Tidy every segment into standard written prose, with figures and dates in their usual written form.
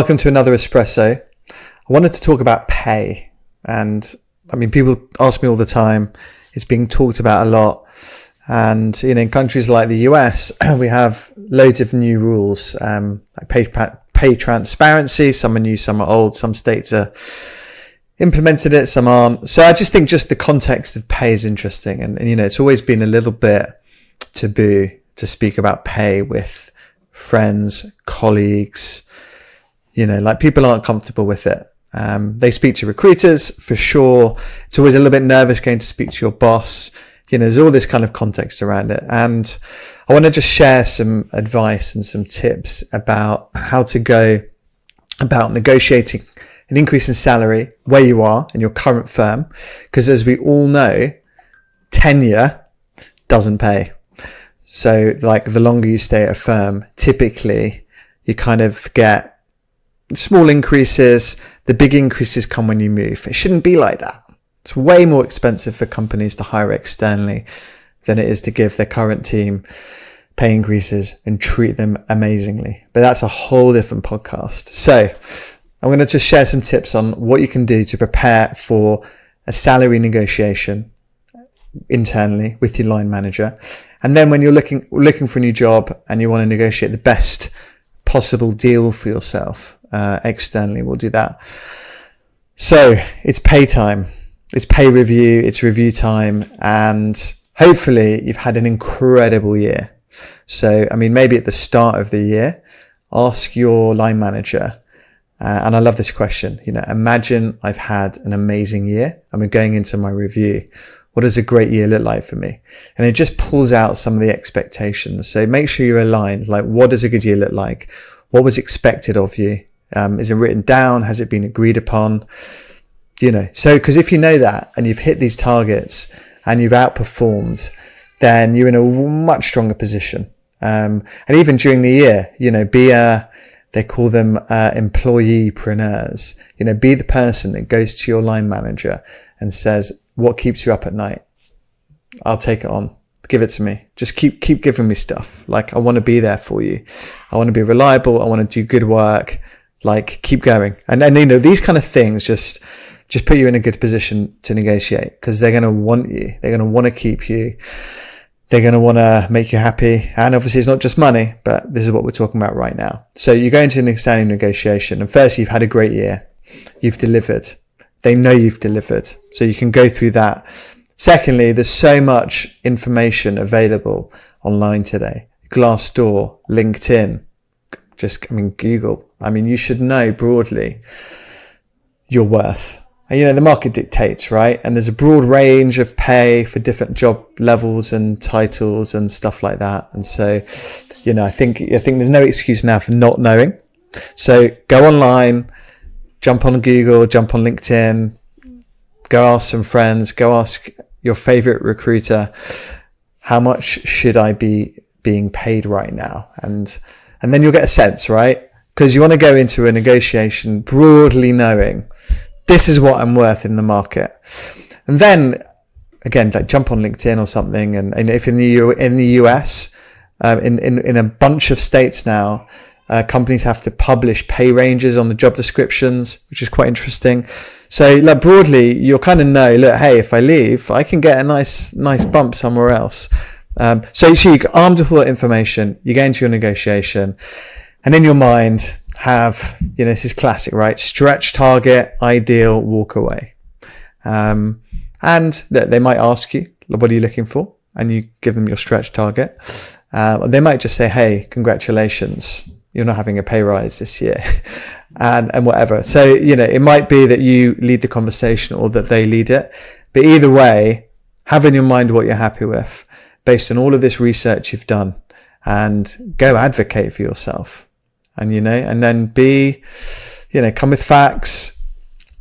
welcome to another Espresso. I wanted to talk about pay. And I mean, people ask me all the time. It's being talked about a lot. And, you know, in countries like the US, we have loads of new rules, like pay transparency. Some are new, some are old. Some states are implemented it, some aren't. So I just think just the context of pay is interesting. And you know, it's always been a little bit taboo to speak about pay with friends, colleagues. You know, like people aren't comfortable with it. They speak to recruiters for sure. It's always a little bit nervous going to speak to your boss. You know, there's all this kind of context around it. And I want to just share some advice and some tips about how to go about negotiating an increase in salary where you are in your current firm. Because as we all know, tenure doesn't pay. So like the longer you stay at a firm, typically you kind of get small increases. The big increases come when you move. It shouldn't be like that. It's way more expensive for companies to hire externally than it is to give their current team pay increases and treat them amazingly. But that's a whole different podcast. So I'm going to just share some tips on what you can do to prepare for a salary negotiation internally with your line manager. And then when you're looking for a new job and you want to negotiate the best possible deal for yourself externally, we'll do that. So it's pay time, it's pay review, it's review time, and hopefully you've had an incredible year. So, I mean, maybe at the start of the year, ask your line manager, and I love this question, you know, imagine I've had an amazing year and we're going into my review. What does a great year look like for me? And it just pulls out some of the expectations. So make sure you're aligned. Like, what does a good year look like? What was expected of you? Is it written down? Has it been agreed upon? You know, so because if you know that and you've hit these targets and you've outperformed, then you're in a much stronger position. And even during the year, you know, they call them employeepreneurs. You know, be the person that goes to your line manager and says, what keeps you up at night? I'll take it on. Give it to me. Just keep giving me stuff. Like, I want to be there for you. I want to be reliable. I want to do good work. Like, keep going. And you know, these kind of things just put you in a good position to negotiate, because they're going to want you. They're going to want to keep you. They're going to want to make you happy. And obviously it's not just money, but this is what we're talking about right now. So you go into an external negotiation, and first, you've had a great year. You've delivered. They know you've delivered. So you can go through that. Secondly, there's so much information available online today. Glassdoor, LinkedIn, Google. I mean, you should know broadly your worth. And, you know, the market dictates, right? And there's a broad range of pay for different job levels and titles and stuff like that. And so, you know, I think there's no excuse now for not knowing. So go online, jump on Google, jump on LinkedIn, go ask some friends, go ask your favorite recruiter, how much should I be being paid right now? And then you'll get a sense, right? Because you want to go into a negotiation broadly knowing this is what I'm worth in the market. And then again, like, jump on LinkedIn or something. And if in the US, in a bunch of states now, companies have to publish pay ranges on the job descriptions, which is quite interesting. So like, broadly, you'll kind of know, look, hey, if I leave, I can get a nice bump somewhere else. So you're armed with all that information, you go into your negotiation, and in your mind have, you know, this is classic, right? Stretch target, ideal, walk away. And they might ask you, what are you looking for? And you give them your stretch target. They might just say, hey, congratulations, you're not having a pay rise this year. and whatever. So, you know, it might be that you lead the conversation or that they lead it. But either way, have in your mind what you're happy with based on all of this research you've done, and go advocate for yourself. And, you know, and then come with facts.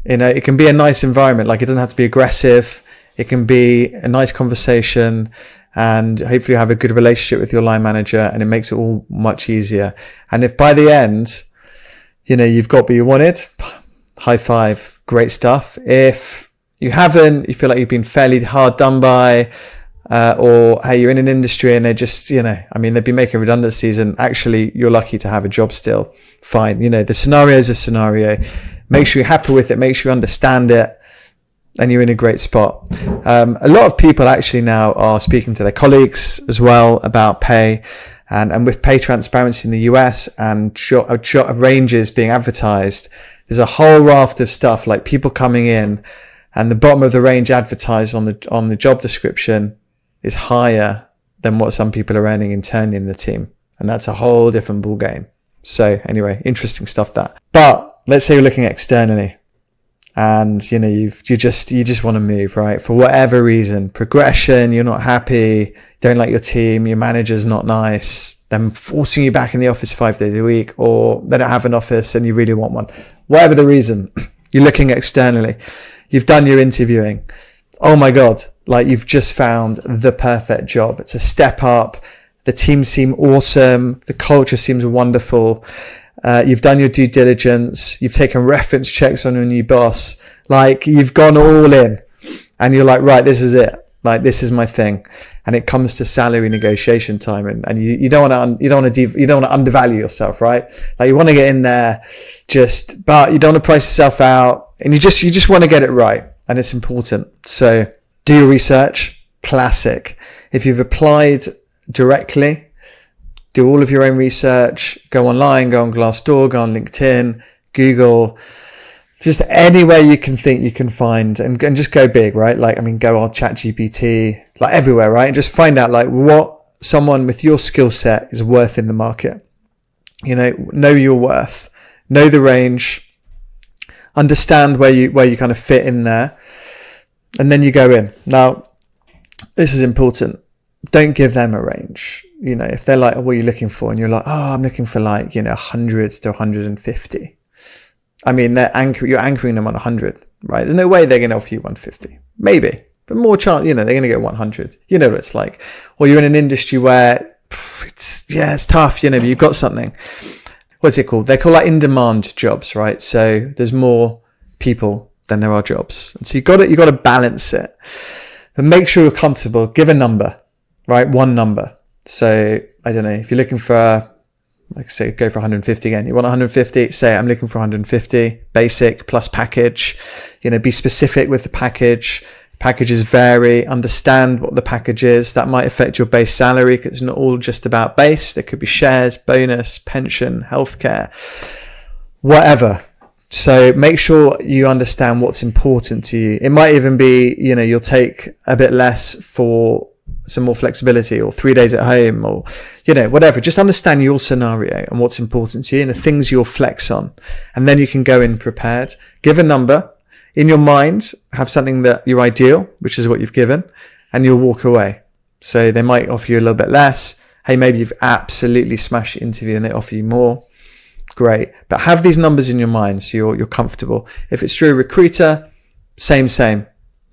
You know, it can be a nice environment. Like, it doesn't have to be aggressive. It can be a nice conversation, and hopefully you have a good relationship with your line manager, and it makes it all much easier. And if by the end, you know, you've got what you wanted, high five, great stuff. If you haven't, you feel like you've been fairly hard done by, or hey, you're in an industry and they just, they've been making redundancies and actually you're lucky to have a job still. Fine. The scenario is a scenario. Make sure you're happy with it. Make sure you understand it. And you're in a great spot. A lot of people actually now are speaking to their colleagues as well about pay. And with pay transparency in the US and ranges being advertised, there's a whole raft of stuff like people coming in and the bottom of the range advertised on the job description is higher than what some people are earning internally in the team. And that's a whole different ball game. So anyway, interesting stuff that. But let's say you're looking externally and you just want to move, right? For whatever reason, progression, you're not happy, don't like your team, your manager's not nice, them forcing you back in the office 5 days a week, or they don't have an office and you really want one. Whatever the reason, you're looking externally. You've done your interviewing. Oh my God, like you've just found the perfect job. It's a step up. The team seem awesome. The culture seems wonderful. You've done your due diligence. You've taken reference checks on your new boss. Like you've gone all in and you're like, right, this is it. Like this is my thing. And it comes to salary negotiation time and you don't want to undervalue yourself, right? Like you want to get in there but you don't want to price yourself out and you just want to get it right. And it's important. So do your research. Classic. If you've applied directly, do all of your own research, go online, go on Glassdoor, go on LinkedIn, Google, just anywhere you can think you can find and just go big, right? Go on ChatGPT, like everywhere, right? And just find out like what someone with your skill set is worth in the market. Know your worth, know the range, understand where you kind of fit in there. And then you go in. Now, this is important. Don't give them a range. If they're like, oh, what are you looking for? And you're like, oh, I'm looking for 100 to 150. You're anchoring them on 100, right? There's no way they're going to offer you 150. Maybe, but more chance, they're going to get 100. You know what it's like. Or you're in an industry where it's tough, you've got something. What's it called? They're called in-demand jobs, right? So there's more people than there are jobs. And so you got to balance it. But make sure you're comfortable. Give a number, right? One number. So I don't know if you're looking for, go for 150 again. You want 150? Say I'm looking for 150 basic plus package. Be specific with the package. Packages vary. Understand what the package is. That might affect your base salary because it's not all just about base. There could be shares, bonus, pension, healthcare, whatever. So make sure you understand what's important to you. It might even be, you'll take a bit less for some more flexibility or 3 days at home or, whatever. Just understand your scenario and what's important to you and the things you'll flex on. And then you can go in prepared. Give a number. In your mind, have something that you're ideal, which is what you've given, and you'll walk away. So they might offer you a little bit less. Hey, maybe you've absolutely smashed your interview and they offer you more. Great. But have these numbers in your mind so you're comfortable. If it's through a recruiter, same.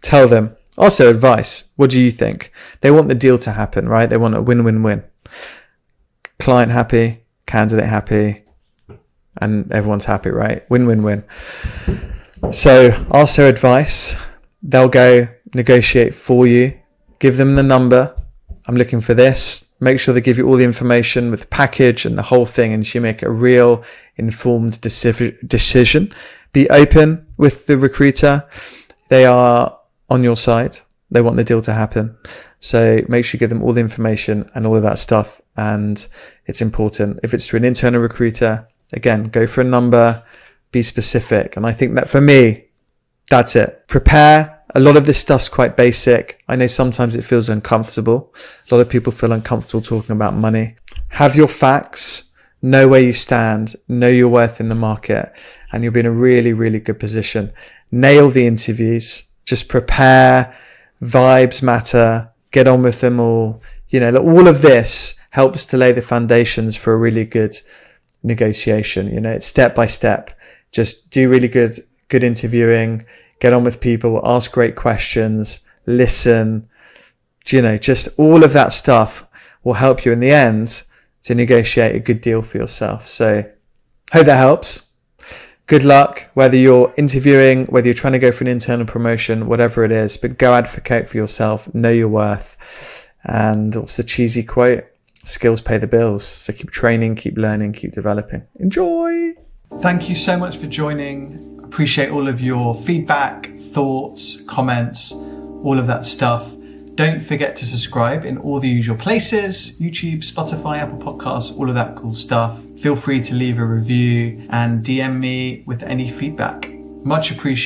Tell them. Also advice. What do you think? They want the deal to happen, right? They want a win-win-win. Client happy, candidate happy, and everyone's happy, right? Win-win-win. So also advice. They'll go negotiate for you. Give them the number. I'm looking for this. Make sure they give you all the information with the package and the whole thing, and you make a real informed decision. Be open with the recruiter. They are on your side. They want the deal to happen. So make sure you give them all the information and all of that stuff. And it's important. If it's to an internal recruiter, again, go for a number, be specific. And I think that for me, that's it. Prepare. A lot of this stuff's quite basic. I know sometimes it feels uncomfortable. A lot of people feel uncomfortable talking about money. Have your facts, know where you stand, know your worth in the market, and you'll be in a really, really good position. Nail the interviews. Just prepare. Vibes matter. Get on with them all. All of this helps to lay the foundations for a really good negotiation. It's step by step. Just do really good interviewing. Get on with people, ask great questions, listen. Just all of that stuff will help you in the end to negotiate a good deal for yourself. So hope that helps. good luck, whether you're interviewing, whether you're trying to go for an internal promotion, whatever it is, but go advocate for yourself, know your worth. And what's the cheesy quote? Skills pay the bills. So keep training, keep learning, keep developing. Enjoy. Thank you so much for joining. Appreciate all of your feedback, thoughts, comments, all of that stuff. Don't forget to subscribe in all the usual places: YouTube, Spotify, Apple Podcasts, all of that cool stuff. Feel free to leave a review and DM me with any feedback. Much appreciated.